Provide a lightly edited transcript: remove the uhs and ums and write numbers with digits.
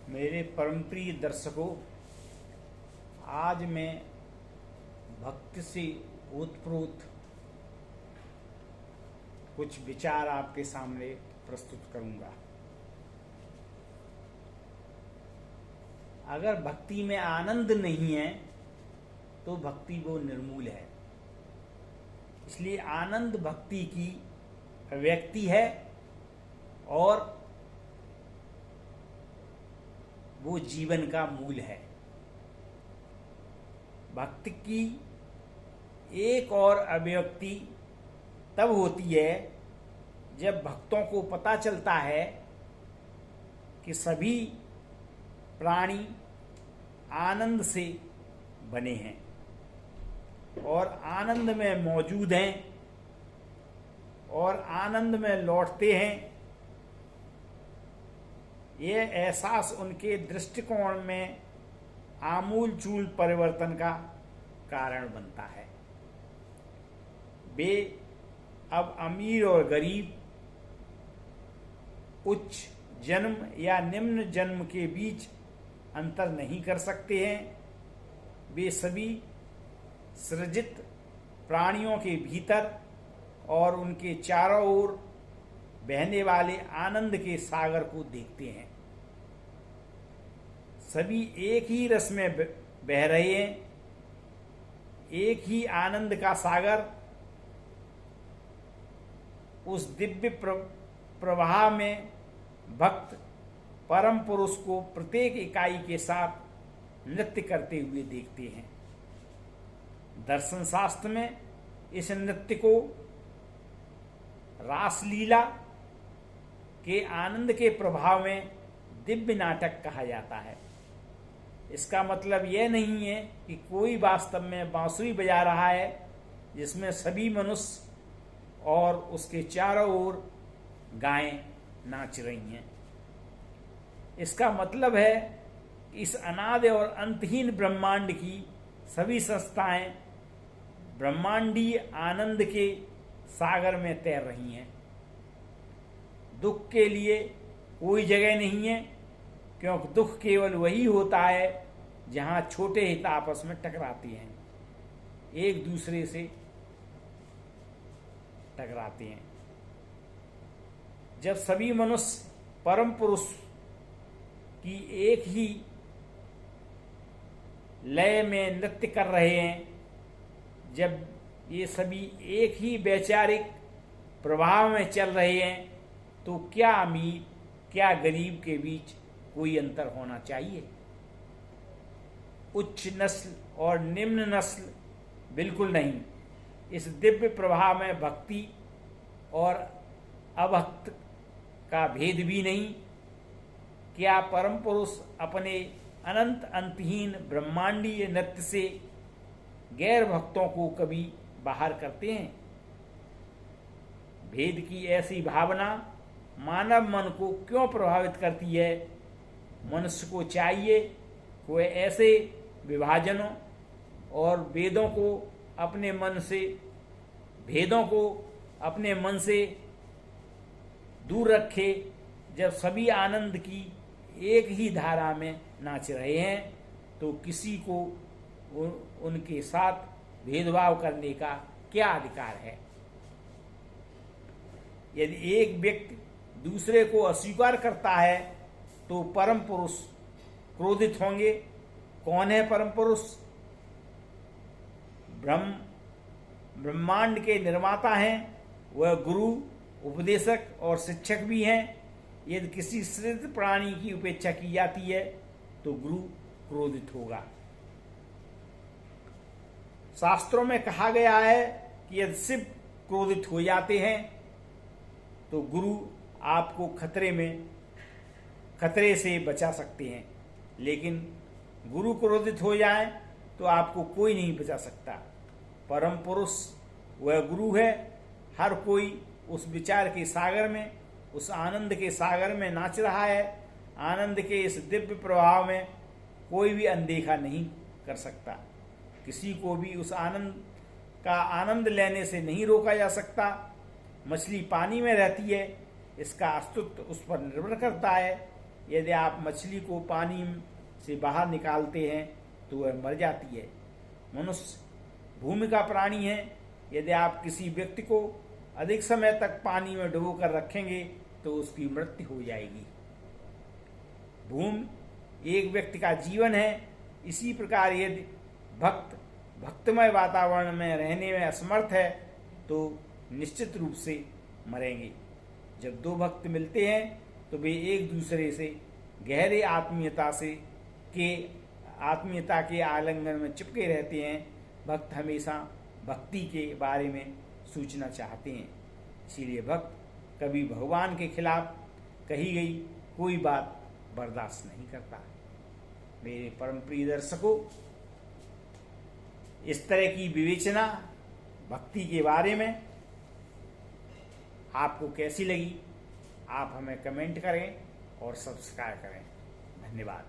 मेरे परम प्रिय दर्शकों, आज मैं भक्ति से ओतप्रोत कुछ विचार आपके सामने प्रस्तुत करूंगा। अगर भक्ति में आनंद नहीं है तो भक्ति वो निर्मूल है। इसलिए आनंद भक्ति की अभिव्यक्ति है और वो जीवन का मूल है। भक्ति की एक और अभिव्यक्ति तब होती है जब भक्तों को पता चलता है कि सभी प्राणी आनंद से बने हैं और आनंद में मौजूद हैं और आनंद में लौटते हैं। ये एहसास उनके दृष्टिकोण में आमूल चूल परिवर्तन का कारण बनता है। वे अब अमीर और गरीब, उच्च जन्म या निम्न जन्म के बीच अंतर नहीं कर सकते हैं। वे सभी सृजित प्राणियों के भीतर और उनके चारों ओर बहने वाले आनंद के सागर को देखते हैं। सभी एक ही रस में बह रहे हैं। एक ही आनंद का सागर उस दिव्य प्रवाह में भक्त परम पुरुष को प्रत्येक इकाई के साथ नृत्य करते हुए देखते हैं। दर्शन शास्त्र में इस नृत्य को रासलीला के आनंद के प्रभाव में दिव्य नाटक कहा जाता है। इसका मतलब यह नहीं है कि कोई वास्तव में बांसुरी बजा रहा है जिसमें सभी मनुष्य और उसके चारों ओर गायें नाच रही हैं। इसका मतलब है कि इस अनादि और अंतहीन ब्रह्मांड की सभी संस्थाएं ब्रह्मांडीय आनंद के सागर में तैर रही हैं। दुख के लिए कोई जगह नहीं है, क्योंकि दुख केवल वही होता है जहां छोटे हित आपस में टकराते हैं, एक दूसरे से टकराते हैं। जब सभी मनुष्य परम पुरुष की एक ही लय में नृत्य कर रहे हैं, जब ये सभी एक ही वैचारिक प्रभाव में चल रहे हैं, तो क्या अमीर क्या गरीब के बीच कोई अंतर होना चाहिए? उच्च नस्ल और निम्न नस्ल बिल्कुल नहीं। इस दिव्य प्रवाह में भक्ति और अभक्त का भेद भी नहीं। क्या परम पुरुष अपने अनंत अंतहीन ब्रह्मांडीय नृत्य से गैर भक्तों को कभी बाहर करते हैं? भेद की ऐसी भावना मानव मन को क्यों प्रभावित करती है? मनुष्य को चाहिए कि वह ऐसे विभाजनों और भेदों को अपने मन से दूर रखे। जब सभी आनंद की एक ही धारा में नाच रहे हैं, तो किसी को उनके साथ भेदभाव करने का क्या अधिकार है? यदि एक व्यक्ति दूसरे को अस्वीकार करता है तो परम पुरुष क्रोधित होंगे। कौन है परम पुरुष? ब्रह्मांड के निर्माता हैं। वह गुरु, उपदेशक और शिक्षक भी हैं। यदि किसी सृजित प्राणी की उपेक्षा की जाती है तो गुरु क्रोधित होगा। शास्त्रों में कहा गया है कि यदि शिव क्रोधित हो जाते हैं तो गुरु आपको खतरे से बचा सकते हैं, लेकिन गुरु क्रोधित हो जाए तो आपको कोई नहीं बचा सकता। परम पुरुष वह गुरु है। हर कोई उस विचार के सागर में, उस आनंद के सागर में नाच रहा है। आनंद के इस दिव्य प्रभाव में कोई भी अनदेखा नहीं कर सकता। किसी को भी उस आनंद का आनंद लेने से नहीं रोका जा सकता। मछली पानी में रहती है, इसका अस्तित्व उस पर निर्भर करता है। यदि आप मछली को पानी से बाहर निकालते हैं तो वह मर जाती है। मनुष्य भूमि का प्राणी है। यदि आप किसी व्यक्ति को अधिक समय तक पानी में डुबो कर रखेंगे तो उसकी मृत्यु हो जाएगी। भूमि एक व्यक्ति का जीवन है। इसी प्रकार यदि भक्त भक्तमय वातावरण में रहने में असमर्थ है तो निश्चित रूप से मरेंगे। जब दो भक्त मिलते हैं तो वे एक दूसरे से गहरे आत्मीयता के आलिंगन में चिपके रहते हैं। भक्त हमेशा भक्ति के बारे में सूचना चाहते हैं। इसीलिए भक्त कभी भगवान के खिलाफ कही गई कोई बात बर्दाश्त नहीं करता। मेरे परम प्रिय दर्शकों, इस तरह की विवेचना भक्ति के बारे में आपको कैसी लगी, आप हमें कमेंट करें और सब्सक्राइब करें। धन्यवाद।